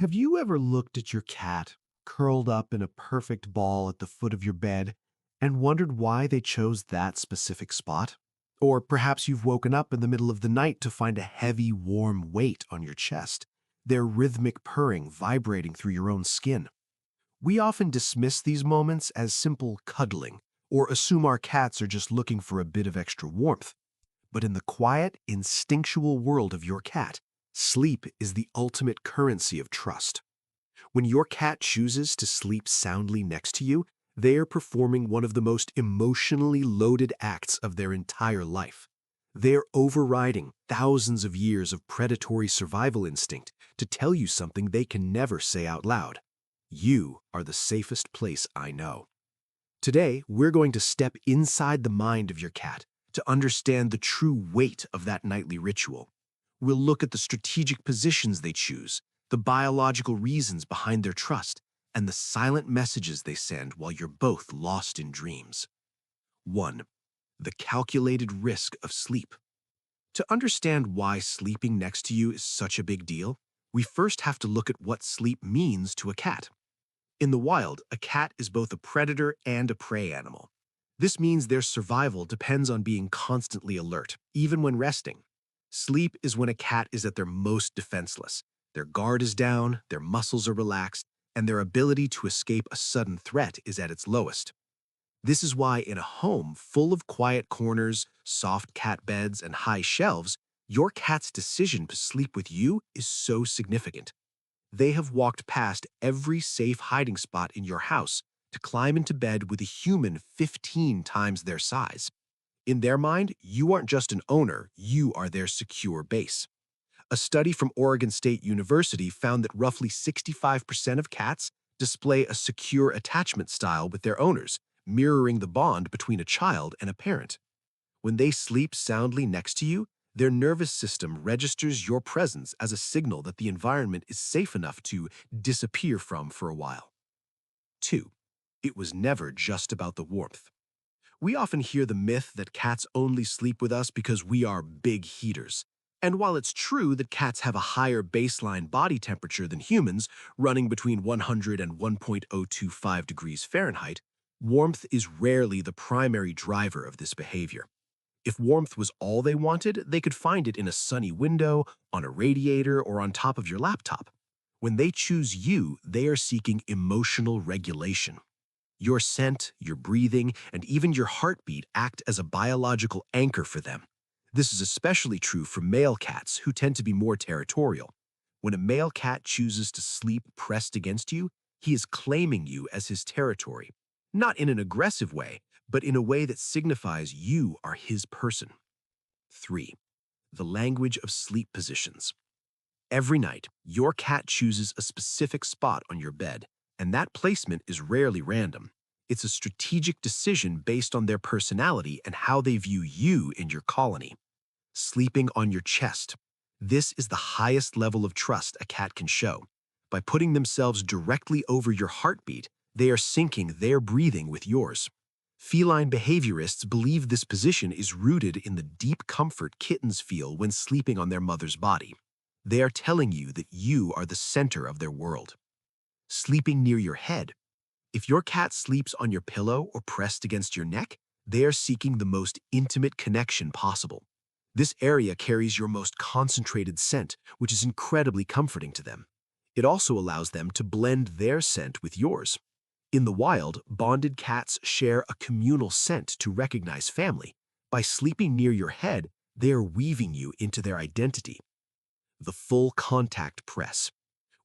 Have you ever looked at your cat curled up in a perfect ball at the foot of your bed and wondered why they chose that specific spot? Or perhaps you've woken up in the middle of the night to find a heavy, warm weight on your chest, their rhythmic purring vibrating through your own skin. We often dismiss these moments as simple cuddling or assume our cats are just looking for a bit of extra warmth. But in the quiet, instinctual world of your cat, sleep is the ultimate currency of trust. When your cat chooses to sleep soundly next to you, they are performing one of the most emotionally loaded acts of their entire life. They're overriding thousands of years of predatory survival instinct to tell you something they can never say out loud. You are the safest place I know. Today, we're going to step inside the mind of your cat to understand the true weight of that nightly ritual. We'll look at the strategic positions they choose, the biological reasons behind their trust, and the silent messages they send while you're both lost in dreams. 1. The calculated risk of sleep. To understand why sleeping next to you is such a big deal, we first have to look at what sleep means to a cat. In the wild, a cat is both a predator and a prey animal. This means their survival depends on being constantly alert, even when resting. Sleep is when a cat is at their most defenseless. Their guard is down, their muscles are relaxed, and their ability to escape a sudden threat is at its lowest. This is why in a home full of quiet corners, soft cat beds, and high shelves, your cat's decision to sleep with you is so significant. They have walked past every safe hiding spot in your house to climb into bed with a human 15 times their size. In their mind, you aren't just an owner, you are their secure base. A study from Oregon State University found that roughly 65% of cats display a secure attachment style with their owners, mirroring the bond between a child and a parent. When they sleep soundly next to you, their nervous system registers your presence as a signal that the environment is safe enough to disappear from for a while. 2. It was never just about the warmth. We often hear the myth that cats only sleep with us because we are big heaters. And while it's true that cats have a higher baseline body temperature than humans, running between 100 and 1.025 degrees Fahrenheit, warmth is rarely the primary driver of this behavior. If warmth was all they wanted, they could find it in a sunny window, on a radiator, or on top of your laptop. When they choose you, they are seeking emotional regulation. Your scent, your breathing, and even your heartbeat act as a biological anchor for them. This is especially true for male cats who tend to be more territorial. When a male cat chooses to sleep pressed against you, he is claiming you as his territory, not in an aggressive way, but in a way that signifies you are his person. 3. The language of sleep positions. Every night, your cat chooses a specific spot on your bed, and that placement is rarely random. It's a strategic decision based on their personality and how they view you in your colony. Sleeping on your chest. This is the highest level of trust a cat can show. By putting themselves directly over your heartbeat, they are syncing their breathing with yours. Feline behaviorists believe this position is rooted in the deep comfort kittens feel when sleeping on their mother's body. They are telling you that you are the center of their world. Sleeping near your head. If your cat sleeps on your pillow or pressed against your neck, they are seeking the most intimate connection possible. This area carries your most concentrated scent, which is incredibly comforting to them. It also allows them to blend their scent with yours. In the wild, bonded cats share a communal scent to recognize family. By sleeping near your head, they are weaving you into their identity. The full contact press.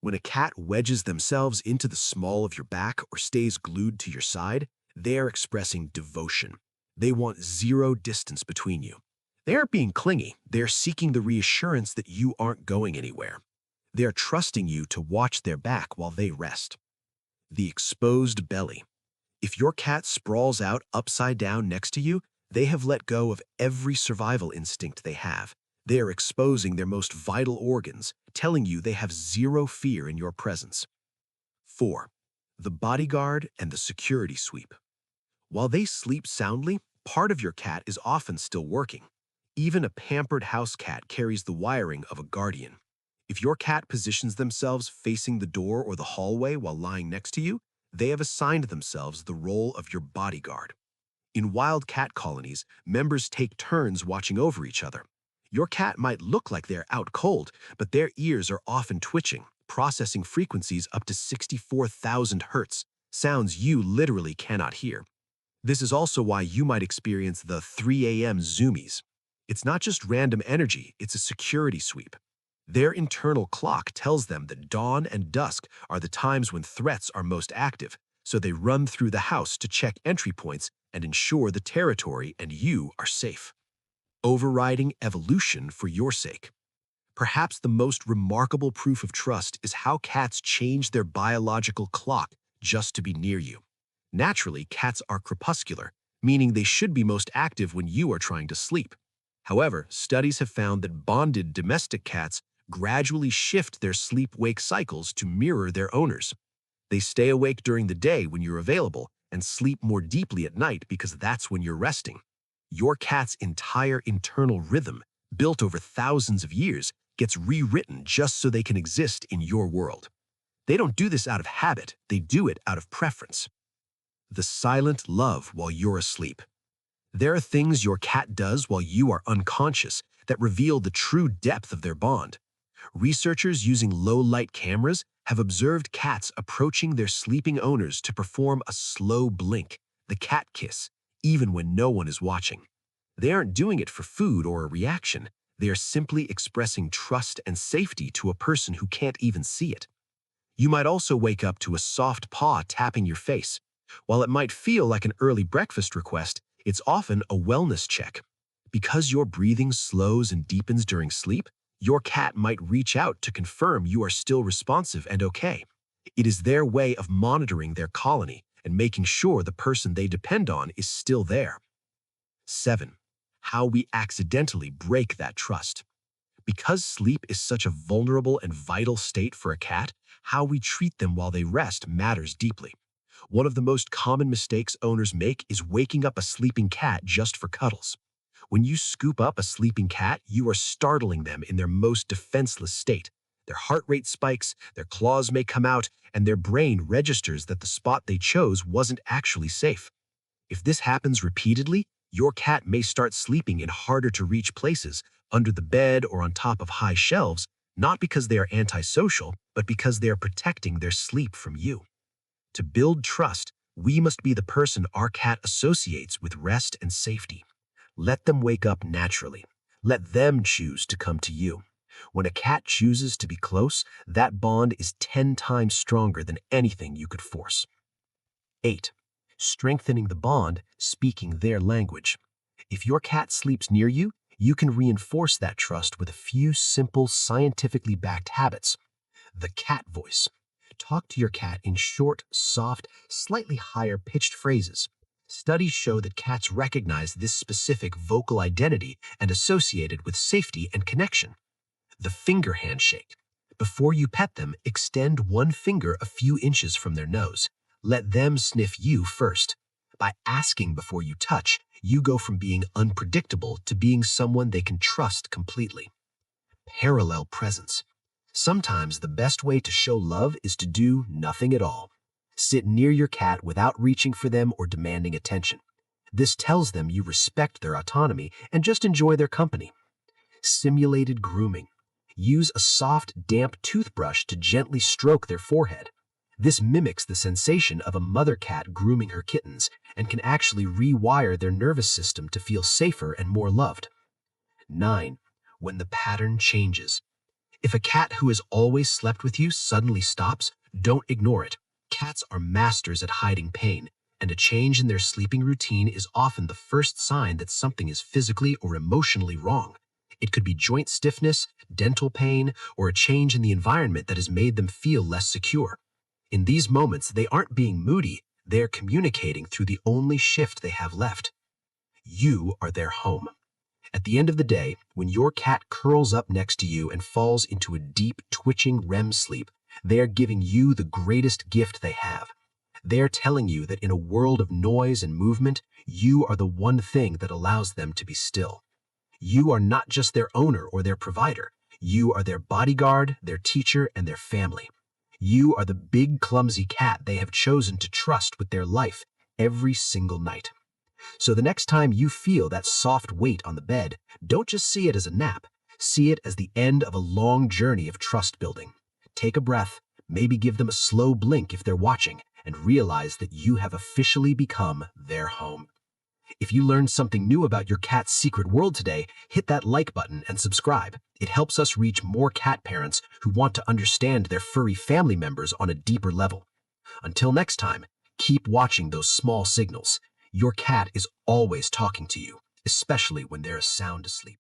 When a cat wedges themselves into the small of your back or stays glued to your side, they are expressing devotion. They want zero distance between you. They aren't being clingy. They are seeking the reassurance that you aren't going anywhere. They are trusting you to watch their back while they rest. The exposed belly. If your cat sprawls out upside down next to you, they have let go of every survival instinct they have. They are exposing their most vital organs, telling you they have zero fear in your presence. 4. The bodyguard and the security sweep. While they sleep soundly, part of your cat is often still working. Even a pampered house cat carries the wiring of a guardian. If your cat positions themselves facing the door or the hallway while lying next to you, they have assigned themselves the role of your bodyguard. In wild cat colonies, members take turns watching over each other. Your cat might look like they're out cold, but their ears are often twitching, processing frequencies up to 64,000 hertz, sounds you literally cannot hear. This is also why you might experience the 3 a.m. zoomies. It's not just random energy, it's a security sweep. Their internal clock tells them that dawn and dusk are the times when threats are most active, so they run through the house to check entry points and ensure the territory and you are safe. Overriding evolution for your sake. Perhaps the most remarkable proof of trust is how cats change their biological clock just to be near you. Naturally, cats are crepuscular, meaning they should be most active when you are trying to sleep. However, studies have found that bonded domestic cats gradually shift their sleep-wake cycles to mirror their owners. They stay awake during the day when you're available and sleep more deeply at night because that's when you're resting. Your cat's entire internal rhythm, built over thousands of years, gets rewritten just so they can exist in your world. They don't do this out of habit, they do it out of preference. The silent love while you're asleep. There are things your cat does while you are unconscious that reveal the true depth of their bond. Researchers using low-light cameras have observed cats approaching their sleeping owners to perform a slow blink, the cat kiss, even when no one is watching. They aren't doing it for food or a reaction. They are simply expressing trust and safety to a person who can't even see it. You might also wake up to a soft paw tapping your face. While it might feel like an early breakfast request, it's often a wellness check. Because your breathing slows and deepens during sleep, your cat might reach out to confirm you are still responsive and okay. It is their way of monitoring their colony and making sure the person they depend on is still there. 7. How we accidentally break that trust. Because sleep is such a vulnerable and vital state for a cat, how we treat them while they rest matters deeply. One of the most common mistakes owners make is waking up a sleeping cat just for cuddles. When you scoop up a sleeping cat, you are startling them in their most defenseless state. Their heart rate spikes, their claws may come out, and their brain registers that the spot they chose wasn't actually safe. If this happens repeatedly, your cat may start sleeping in harder-to-reach places, under the bed or on top of high shelves, not because they are antisocial, but because they are protecting their sleep from you. To build trust, we must be the person our cat associates with rest and safety. Let them wake up naturally. Let them choose to come to you. When a cat chooses to be close, that bond is 10 times stronger than anything you could force. 8. Strengthening the bond, speaking their language. If your cat sleeps near you, you can reinforce that trust with a few simple, scientifically backed habits. The cat voice. Talk to your cat in short, soft, slightly higher-pitched phrases. Studies show that cats recognize this specific vocal identity and associate it with safety and connection. The finger handshake. Before you pet them, extend one finger a few inches from their nose. Let them sniff you first. By asking before you touch, you go from being unpredictable to being someone they can trust completely. Parallel presence. Sometimes the best way to show love is to do nothing at all. Sit near your cat without reaching for them or demanding attention. This tells them you respect their autonomy and just enjoy their company. Simulated grooming. Use a soft, damp toothbrush to gently stroke their forehead. This mimics the sensation of a mother cat grooming her kittens and can actually rewire their nervous system to feel safer and more loved. 9. When the pattern changes. If a cat who has always slept with you suddenly stops, don't ignore it. Cats are masters at hiding pain, and a change in their sleeping routine is often the first sign that something is physically or emotionally wrong. It could be joint stiffness, dental pain, or a change in the environment that has made them feel less secure. In these moments, they aren't being moody, they are communicating through the only shift they have left. You are their home. At the end of the day, when your cat curls up next to you and falls into a deep, twitching REM sleep, they are giving you the greatest gift they have. They are telling you that in a world of noise and movement, you are the one thing that allows them to be still. You are not just their owner or their provider. You are their bodyguard, their teacher, and their family. You are the big, clumsy cat they have chosen to trust with their life every single night. So the next time you feel that soft weight on the bed, don't just see it as a nap. See it as the end of a long journey of trust building. Take a breath, maybe give them a slow blink if they're watching, and realize that you have officially become their home. If you learned something new about your cat's secret world today, hit that like button and subscribe. It helps us reach more cat parents who want to understand their furry family members on a deeper level. Until next time, keep watching those small signals. Your cat is always talking to you, especially when they're sound asleep.